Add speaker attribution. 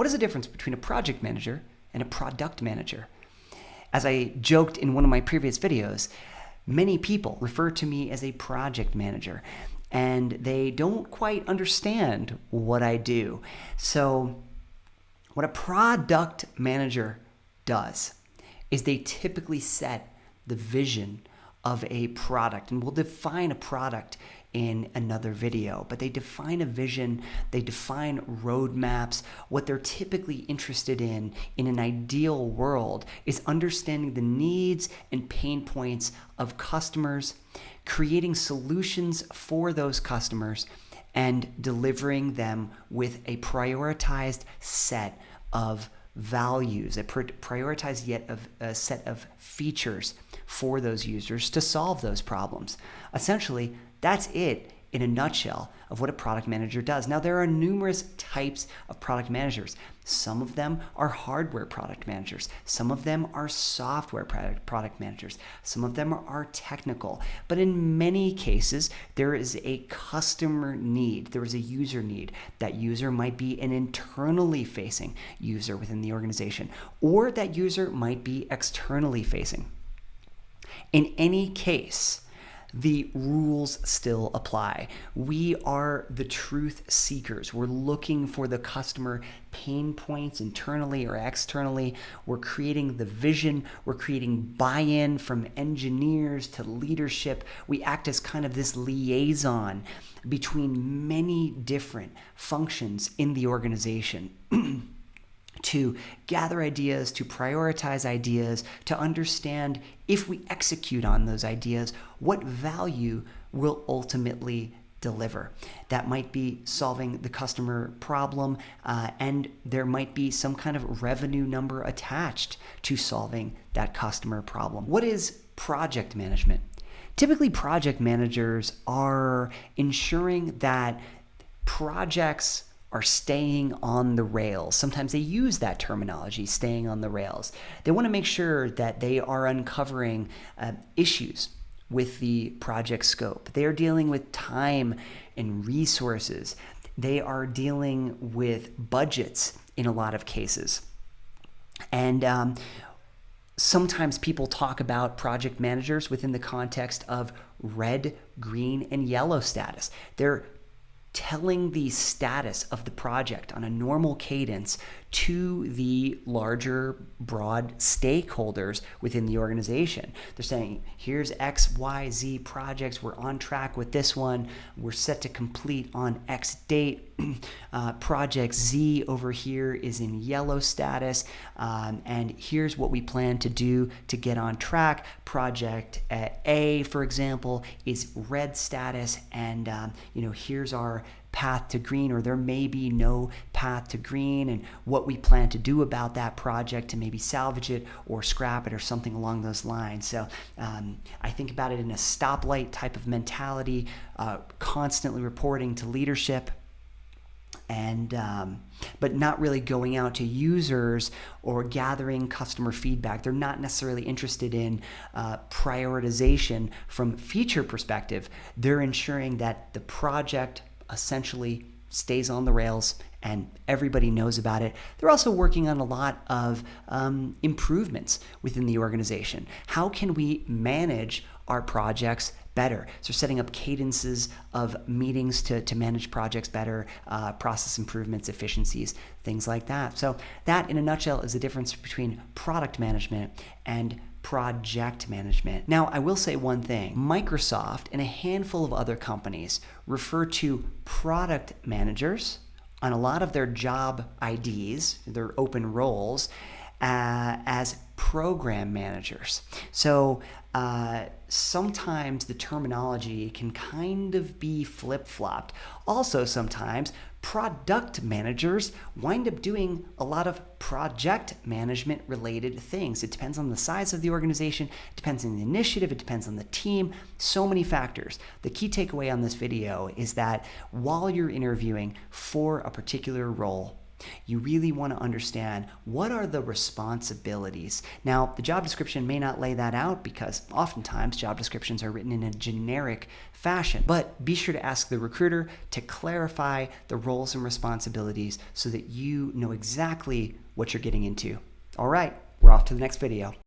Speaker 1: What is the difference between a project manager and a product manager? As I joked in one of my previous videos, many people refer to me as a project manager, and they don't quite understand what I do. So what a product manager does is they typically set the vision of a product, and we'll define a product in another video, but they define a vision, they define roadmaps. What they're typically interested in an ideal world, is understanding the needs and pain points of customers, creating solutions for those customers, and delivering them with a prioritized set of values, a prioritized set of features for those users to solve those problems. Essentially, that's it in a nutshell of what a product manager does. Now, there are numerous types of product managers. Some of them are hardware product managers. Some of them are software product managers. Some of them are technical. But in many cases, there is a customer need. There is a user need. That user might be an internally facing user within the organization, or that user might be externally facing. In any case, the rules still apply. We are the truth seekers. We're looking for the customer pain points internally or externally. We're creating the vision. We're creating buy-in from engineers to leadership. We act as kind of this liaison between many different functions in the organization. To gather ideas, to prioritize ideas, to understand if we execute on those ideas, what value will ultimately deliver. That might be solving the customer problem, and there might be some kind of revenue number attached to solving that customer problem. What is project management? Typically, project managers are ensuring that projects are staying on the rails. Sometimes they use that terminology, staying on the rails. They want to make sure that they are uncovering issues with the project scope. They are dealing with time and resources. They are dealing with budgets in a lot of cases. And sometimes people talk about project managers within the context of red, green, and yellow status. They're telling the status of the project on a normal cadence to the larger, broad stakeholders within the organization. They're saying, here's X, Y, Z projects. We're on track with this one. We're set to complete on X date. Project Z over here is in yellow status. And here's what we plan to do to get on track. Project A, for example, is red status. And, here's our path to green, or there may be no path to green, and what we plan to do about that project to maybe salvage it or scrap it or something along those lines. So I think about it in a stoplight type of mentality, constantly reporting to leadership, and but not really going out to users or gathering customer feedback. They're not necessarily interested in prioritization from feature perspective. They're ensuring that the project essentially stays on the rails and everybody knows about it. They're also working on a lot of improvements within the organization. How can we manage our projects better? So setting up cadences of meetings to manage projects better, process improvements, efficiencies, things like that. So that, in a nutshell, is the difference between product management and project management. Now, I will say one thing. Microsoft and a handful of other companies refer to product managers on a lot of their job IDs, their open roles, as program managers. So sometimes the terminology can kind of be flip-flopped. Also, sometimes product managers wind up doing a lot of project management related things. It depends on the size of the organization, it depends on the initiative, it depends on the team, so many factors. The key takeaway on this video is that while you're interviewing for a particular role, You really want to understand what are the responsibilities. Now, the job description may not lay that out because oftentimes job descriptions are written in a generic fashion, but be sure to ask the recruiter to clarify the roles and responsibilities so that you know exactly what you're getting into. All right, we're off to the next video.